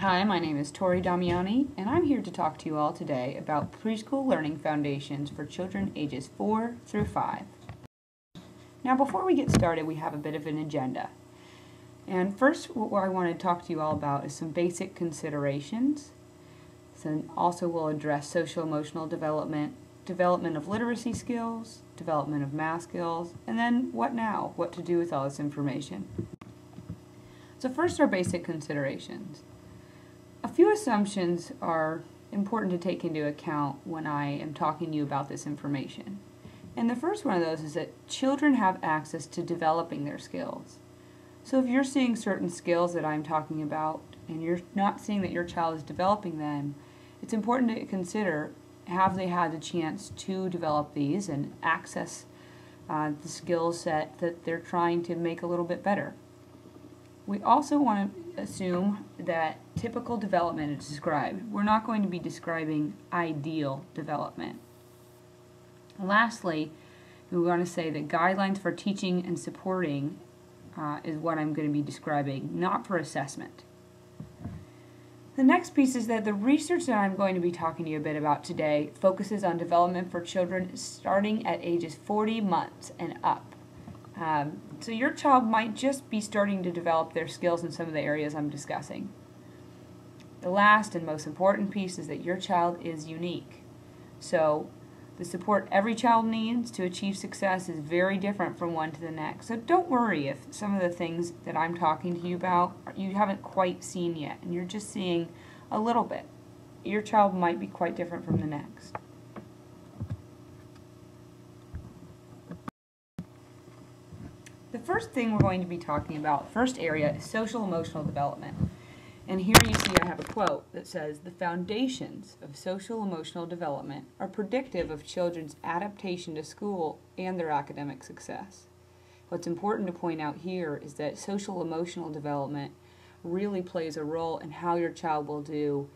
Hi, my name is Tori Damiani, and I'm here to talk to you all today about preschool learning foundations for children ages 4 through 5. Now, before we get started, we have a bit of an agenda. And first, what I want to talk to you all about is some basic considerations. So also we'll address social-emotional development, development of literacy skills, development of math skills, and then what now? What to do with all this information. So first, our basic considerations. A few assumptions are important to take into account when I am talking to you about this information. And the first one of those is that children have access to developing their skills. So if you're seeing certain skills that I'm talking about and you're not seeing that your child is developing them, it's important to consider, have they had the chance to develop these and access the skill set that they're trying to make a little bit better. We also want to assume that typical development is described. We're not going to be describing ideal development. Lastly, we want to say that guidelines for teaching and supporting is what I'm going to be describing, not for assessment. The next piece is that the research that I'm going to be talking to you a bit about today focuses on development for children starting at ages 40 months and up. So your child might just be starting to develop their skills in some of the areas I'm discussing. The last and most important piece is that your child is unique. So the support every child needs to achieve success is very different from one to the next. So don't worry if some of the things that I'm talking to you about you haven't quite seen yet and you're just seeing a little bit. Your child might be quite different from the next. The first thing we're going to be talking about, first area, is social-emotional development. And here you see I have a quote that says, "The foundations of social-emotional development are predictive of children's adaptation to school and their academic success." What's important to point out here is that social-emotional development really plays a role in how your child will do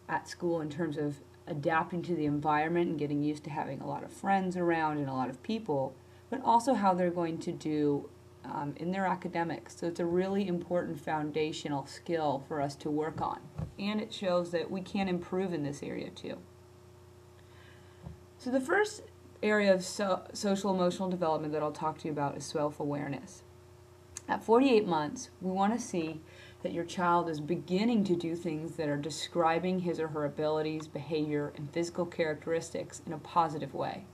at school in terms of adapting to the environment and getting used to having a lot of friends around and a lot of people, but also how they're going to do in their academics. So it's a really important foundational skill for us to work on. And it shows that we can improve in this area too. So the first area of social-emotional development that I'll talk to you about is self-awareness. At 48 months, we want to see that your child is beginning to do things that are describing his or her abilities, behavior, and physical characteristics in a positive way.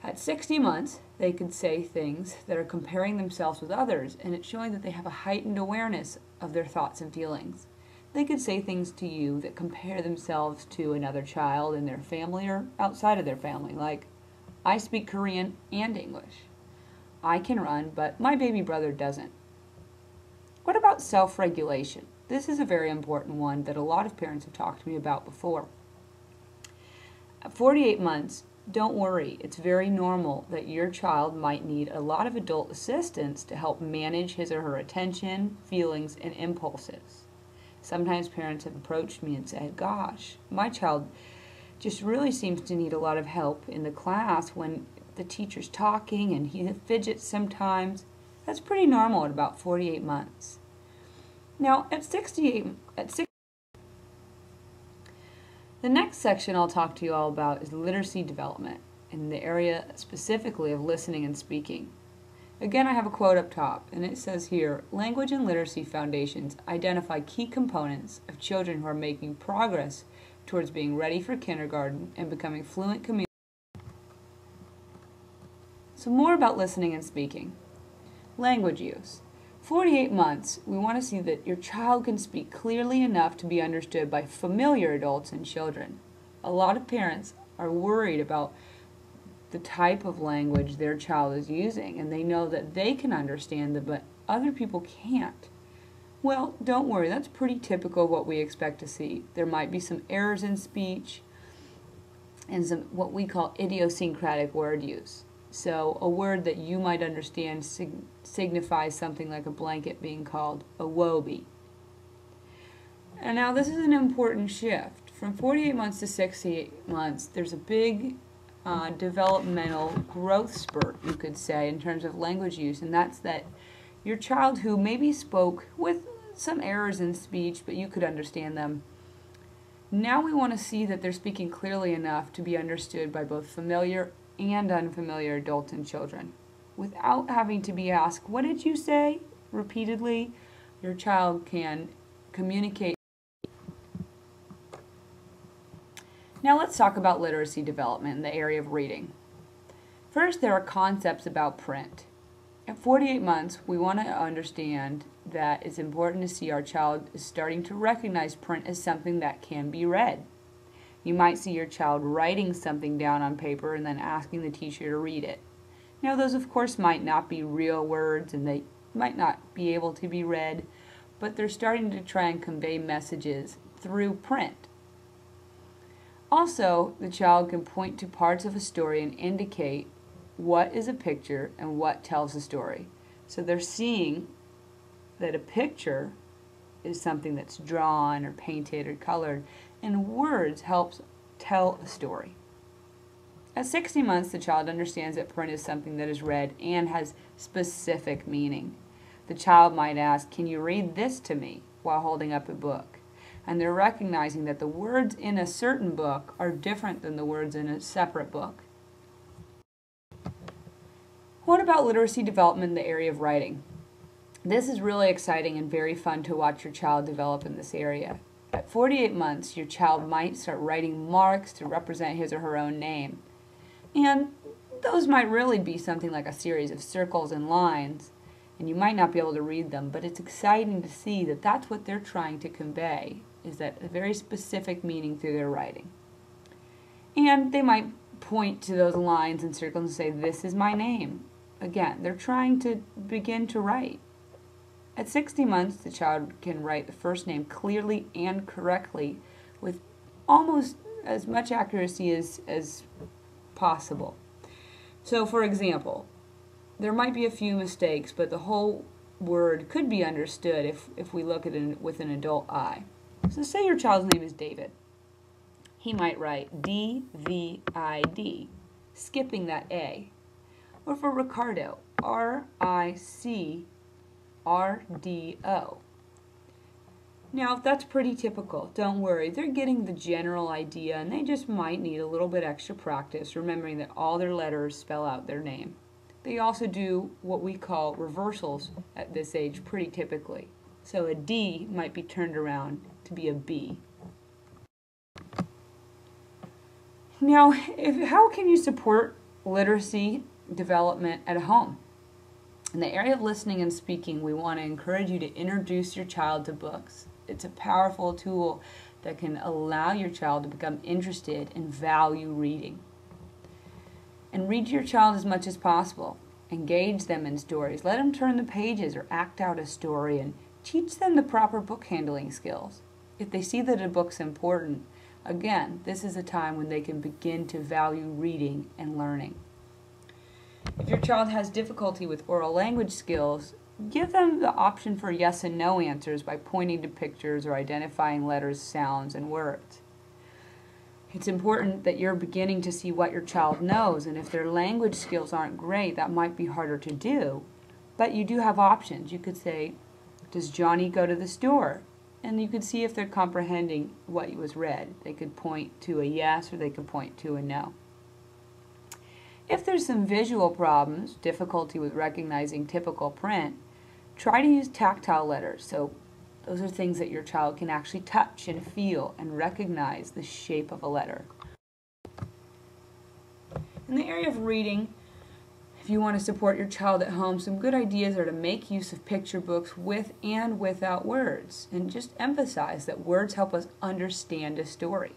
At 60 months, they could say things that are comparing themselves with others, and it's showing that they have a heightened awareness of their thoughts and feelings. They could say things to you that compare themselves to another child in their family or outside of their family, like, "I speak Korean and English. I can run, but my baby brother doesn't." What about self-regulation? This is a very important one that a lot of parents have talked to me about before. At 48 months, don't worry, it's very normal that your child might need a lot of adult assistance to help manage his or her attention, feelings, and impulses. Sometimes parents have approached me and said, "Gosh, my child just really seems to need a lot of help in the class when the teacher's talking and he fidgets sometimes." That's pretty normal at about 48 months. Now, at 60, the next section I'll talk to you all about is literacy development in the area specifically of listening and speaking. Again, I have a quote up top, and it says here, "Language and literacy foundations identify key components of children who are making progress towards being ready for kindergarten and becoming fluent communicators." So more about listening and speaking. Language use. 48 months, we want to see that your child can speak clearly enough to be understood by familiar adults and children. A lot of parents are worried about the type of language their child is using, and they know that they can understand it, but other people can't. Well, don't worry, that's pretty typical of what we expect to see. There might be some errors in speech and some what we call idiosyncratic word use. So a word that you might understand signifies something like a blanket being called a wobie. And now this is an important shift. From 48 months to 68 months, there's a big developmental growth spurt, you could say, in terms of language use, and that's that your child who maybe spoke with some errors in speech, but you could understand them. Now we want to see that they're speaking clearly enough to be understood by both familiar and unfamiliar adults and children. Without having to be asked, "What did you say?" repeatedly, your child can communicate. Now let's talk about literacy development in the area of reading. First, there are concepts about print. At 48 months, we want to understand that it's important to see our child is starting to recognize print as something that can be read. You might see your child writing something down on paper and then asking the teacher to read it. Now, those of course might not be real words and they might not be able to be read, but they're starting to try and convey messages through print. Also, the child can point to parts of a story and indicate what is a picture and what tells a story. So they're seeing that a picture is something that's drawn or painted or colored, and words helps tell a story. At 60 months, the child understands that print is something that is read and has specific meaning. The child might ask, "Can you read this to me?" while holding up a book. And they're recognizing that the words in a certain book are different than the words in a separate book. What about literacy development in the area of writing? This is really exciting and very fun to watch your child develop in this area. At 48 months, your child might start writing marks to represent his or her own name. And those might really be something like a series of circles and lines, and you might not be able to read them, but it's exciting to see that that's what they're trying to convey, is that a very specific meaning through their writing. And they might point to those lines and circles and say, "This is my name." Again, they're trying to begin to write. At 60 months, the child can write the first name clearly and correctly with almost as much accuracy as possible. So, for example, there might be a few mistakes, but the whole word could be understood if we look at it with an adult eye. So say your child's name is David. He might write D-V-I-D, skipping that A. Or for Ricardo, R-I-C-R-D-O. Now, that's pretty typical. Don't worry, they're getting the general idea, and they just might need a little bit extra practice, remembering that all their letters spell out their name. They also do what we call reversals at this age pretty typically. So a D might be turned around to be a B. Now, how can you support literacy development at home? In the area of listening and speaking, we want to encourage you to introduce your child to books. It's a powerful tool that can allow your child to become interested and value reading. And read to your child as much as possible. Engage them in stories. Let them turn the pages or act out a story and teach them the proper book handling skills. If they see that a book's important, again, this is a time when they can begin to value reading and learning. If your child has difficulty with oral language skills, give them the option for yes and no answers by pointing to pictures or identifying letters, sounds, and words. It's important that you're beginning to see what your child knows, and if their language skills aren't great, that might be harder to do. But you do have options. You could say, "Does Johnny go to the store?" And you could see if they're comprehending what was read. They could point to a yes or they could point to a no. If there's some visual problems, difficulty with recognizing typical print, try to use tactile letters. So those are things that your child can actually touch and feel and recognize the shape of a letter. In the area of reading, if you want to support your child at home, some good ideas are to make use of picture books with and without words, and just emphasize that words help us understand a story.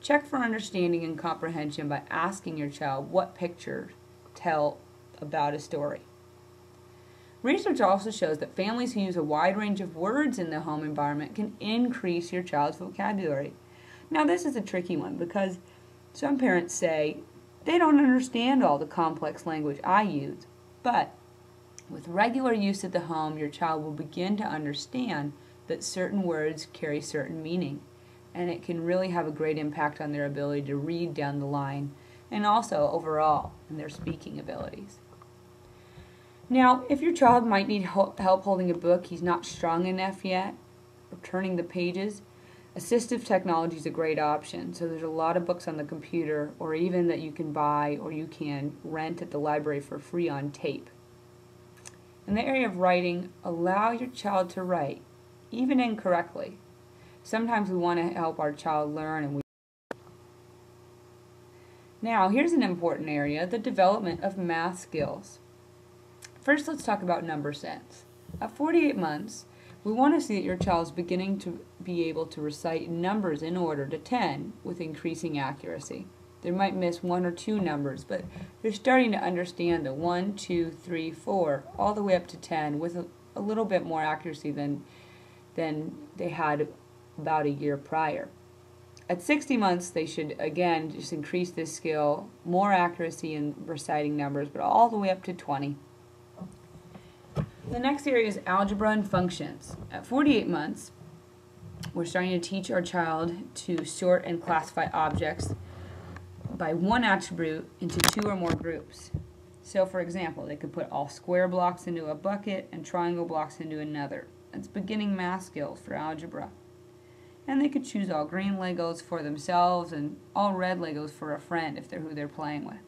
Check for understanding and comprehension by asking your child what pictures tell about a story. Research also shows that families who use a wide range of words in the home environment can increase your child's vocabulary. Now, this is a tricky one because some parents say they don't understand all the complex language I use, but with regular use at the home, your child will begin to understand that certain words carry certain meaning, and it can really have a great impact on their ability to read down the line and also overall in their speaking abilities. Now, if your child might need help holding a book, he's not strong enough yet, or turning the pages, assistive technology is a great option. So there's a lot of books on the computer, or even that you can buy or you can rent at the library for free on tape. In the area of writing, allow your child to write, even incorrectly. Sometimes we want to help our child learn, and Now, here's an important area, the development of math skills. First, let's talk about number sense. At 48 months, we want to see that your child's beginning to be able to recite numbers in order to 10 with increasing accuracy. They might miss one or two numbers, but they're starting to understand the 1, 2, 3, 4, all the way up to 10 with a little bit more accuracy than they had about a year prior. At 60 months, they should, again, just increase this skill, more accuracy in reciting numbers, but all the way up to 20. The next area is algebra and functions. At 48 months, we're starting to teach our child to sort and classify objects by one attribute into two or more groups. So, for example, they could put all square blocks into a bucket and triangle blocks into another. That's beginning math skills for algebra. And they could choose all green Legos for themselves and all red Legos for a friend if they're who they're playing with.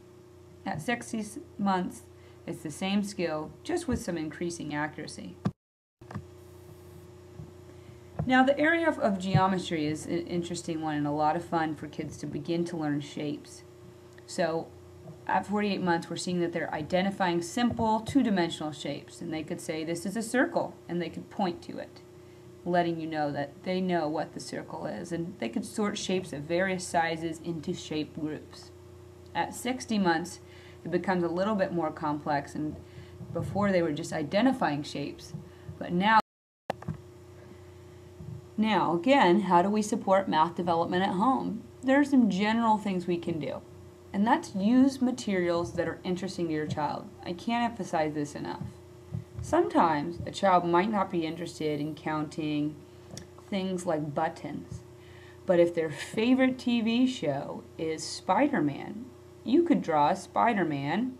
At 60 months, it's the same skill, just with some increasing accuracy. Now, the area of geometry is an interesting one and a lot of fun for kids to begin to learn shapes. So, at 48 months, we're seeing that they're identifying simple two-dimensional shapes, and they could say, this is a circle, and they could point to it, letting you know that they know what the circle is, and they could sort shapes of various sizes into shape groups. At 60 months, it becomes a little bit more complex, and before they were just identifying shapes, but now again, how do we support math development at home? There are some general things we can do, and that's use materials that are interesting to your child. I can't emphasize this enough. Sometimes a child might not be interested in counting things like buttons, but if their favorite TV show is Spider-Man, you could draw a Spider-Man,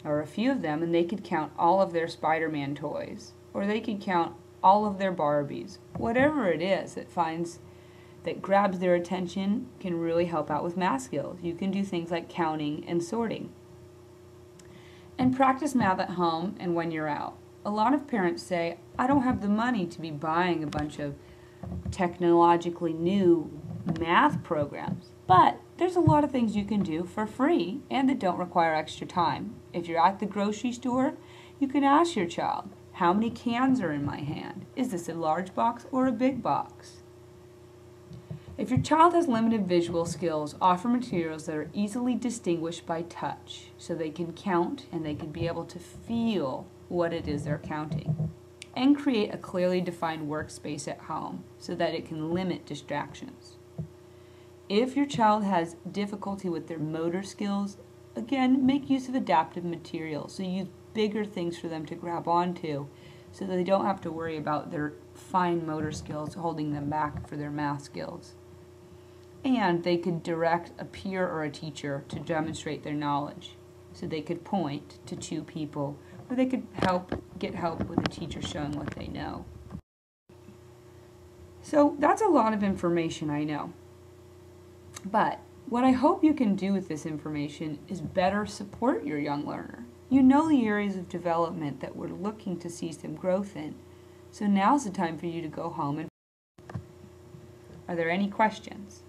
or a few of them, and they could count all of their Spider-Man toys, or they could count all of their Barbies. Whatever it is that grabs their attention can really help out with math skills. You can do things like counting and sorting. And practice math at home and when you're out. A lot of parents say, I don't have the money to be buying a bunch of technologically new math programs. But there's a lot of things you can do for free and that don't require extra time. If you're at the grocery store, you can ask your child, how many cans are in my hand? Is this a large box or a big box? If your child has limited visual skills, offer materials that are easily distinguished by touch so they can count and they can be able to feel what it is they're counting. And create a clearly defined workspace at home so that it can limit distractions. If your child has difficulty with their motor skills, again, make use of adaptive materials. So use bigger things for them to grab onto so that they don't have to worry about their fine motor skills holding them back for their math skills. And they could direct a peer or a teacher to demonstrate their knowledge. So they could point to two people, or they could get help with a teacher showing what they know. So that's a lot of information, I know. But what I hope you can do with this information is better support your young learner. You know the areas of development that we're looking to see some growth in. So now's the time for you to go home and... Are there any questions?